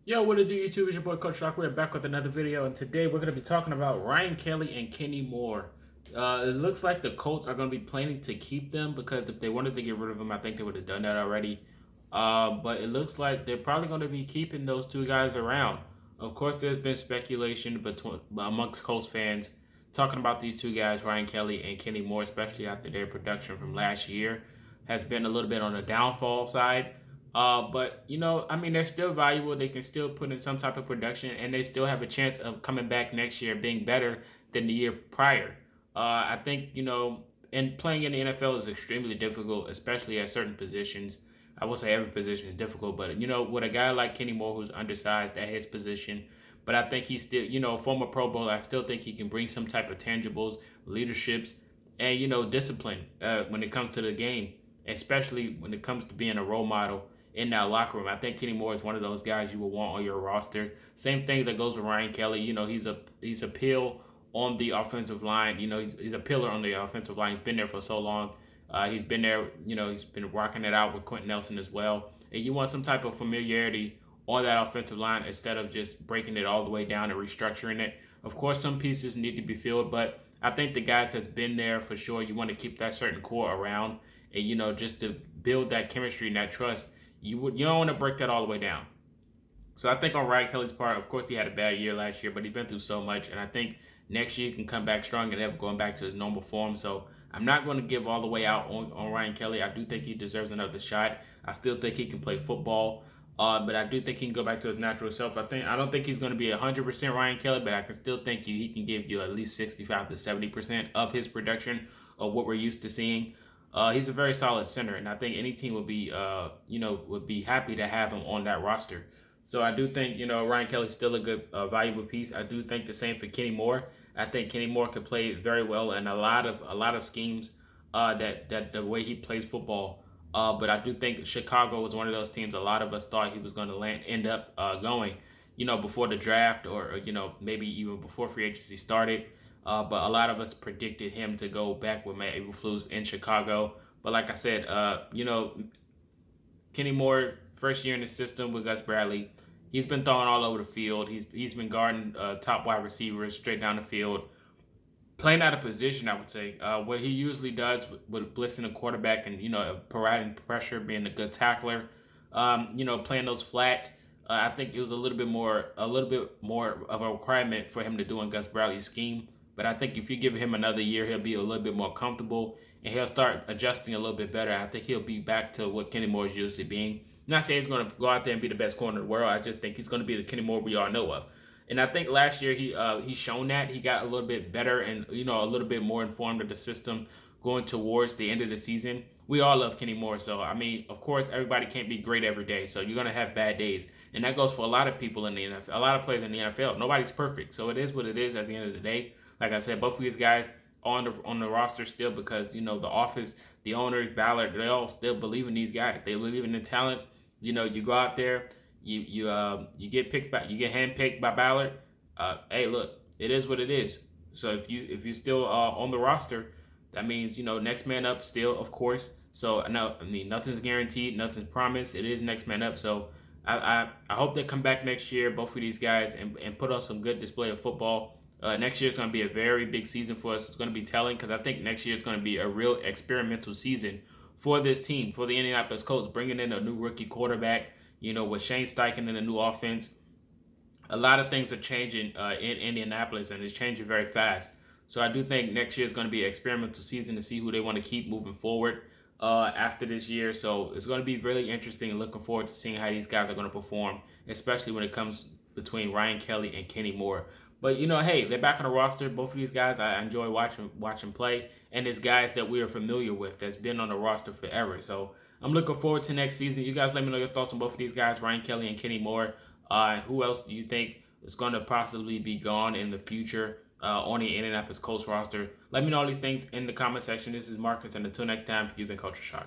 Yo, what it do, YouTube? It's your boy Coach Rock. We're back with another video, and today we're going to be talking about Ryan Kelly and Kenny Moore. It looks like the Colts are going to be planning to keep them because if they wanted to get rid of them, I think they would have done that already. But it looks like they're probably going to be keeping those two guys around. Of course, there's been speculation between amongst Colts fans talking about these two guys, Ryan Kelly and Kenny Moore, especially after their production from last year has been a little bit on the downfall side. But I mean, they're still valuable. They can still put in some type of production, and they still have a chance of coming back next year being better than the year prior. I think and playing in the NFL is extremely difficult, especially at certain positions. I will say every position is difficult, but with a guy like Kenny Moore who's undersized at his position, but I think he's still, a former Pro Bowler. I still think he can bring some type of tangibles, leaderships, and discipline when it comes to the game, especially when it comes to being a role model in that locker room. I think Kenny Moore is one of those guys you will want on your roster. Same thing that goes with Ryan Kelly. He's a pill on the offensive line. He's a pillar on the offensive line. He's been there for so long. He's been there. He's been rocking it out with Quentin Nelson as well. And you want some type of familiarity on that offensive line instead of just breaking it all the way down and restructuring it. Of course, some pieces need to be filled, but I think the guys that's been there for sure, you want to keep that certain core around, and just to build that chemistry and that trust. You don't want to break that all the way down. So I think on Ryan Kelly's part, of course, he had a bad year last year, but he's been through so much, and I think next year he can come back strong and ever going back to his normal form. So I'm not going to give all the way out on Ryan Kelly. I do think he deserves another shot. I still think he can play football, but I do think he can go back to his natural self. I don't think he's going to be 100% Ryan Kelly, but I can still think he can give you at least 65 to 70% of his production of what we're used to seeing. He's a very solid center, and I think any team would be happy to have him on that roster. So I do think Ryan Kelly's still a good, valuable piece. I do think the same for Kenny Moore. I think Kenny Moore could play very well in a lot of schemes. That the way he plays football. But I do think Chicago was one of those teams a lot of us thought he was going to end up going. Before the draft or maybe even before free agency started. But a lot of us predicted him to go back with Matt Eberflus in Chicago. But like I said, Kenny Moore, first year in the system with Gus Bradley, he's been throwing all over the field. He's been guarding top wide receivers straight down the field, playing out of position. I would say what he usually does with blitzing the quarterback and providing pressure, being a good tackler. Playing those flats. I think it was a little bit more of a requirement for him to do in Gus Bradley's scheme. But I think if you give him another year, he'll be a little bit more comfortable and he'll start adjusting a little bit better. I think he'll be back to what Kenny Moore is usually being. I'm not saying he's going to go out there and be the best corner in the world. I just think he's going to be the Kenny Moore we all know of. And I think last year he's shown that he got a little bit better and a little bit more informed of the system going towards the end of the season. We all love Kenny Moore, so I mean, of course, everybody can't be great every day. So you're gonna have bad days, and that goes for a lot of people in the NFL, a lot of players in the NFL. Nobody's perfect, so it is what it is at the end of the day. Like I said, both of these guys on the roster still because the office, the owners, Ballard, they all still believe in these guys. They believe in the talent. You go out there, you get picked by, you get handpicked by Ballard. Hey, look, it is what it is. So if you're still on the roster, that means next man up still, of course. So no, I mean nothing's guaranteed, nothing's promised. It is next man up. So I hope they come back next year, both of these guys, and put on some good display of football. Next year is going to be a very big season for us. It's going to be telling because I think next year is going to be a real experimental season for this team, for the Indianapolis Colts, bringing in a new rookie quarterback. With Shane Steichen in a new offense, a lot of things are changing in Indianapolis, and it's changing very fast. So I do think next year is going to be an experimental season to see who they want to keep moving forward after this year. So it's going to be really interesting and looking forward to seeing how these guys are going to perform, especially when it comes between Ryan Kelly and Kenny Moore. But hey, they're back on the roster. Both of these guys, I enjoy watching play, and it's guys that we are familiar with that's been on the roster forever. So I'm looking forward to next season. You guys, let me know your thoughts on both of these guys, Ryan Kelly and Kenny Moore. Who else do you think is going to possibly be gone in the future on the Indianapolis Colts roster? Let me know all these things in the comment section. This is Marcus, and until next time, you've been Culture Shock.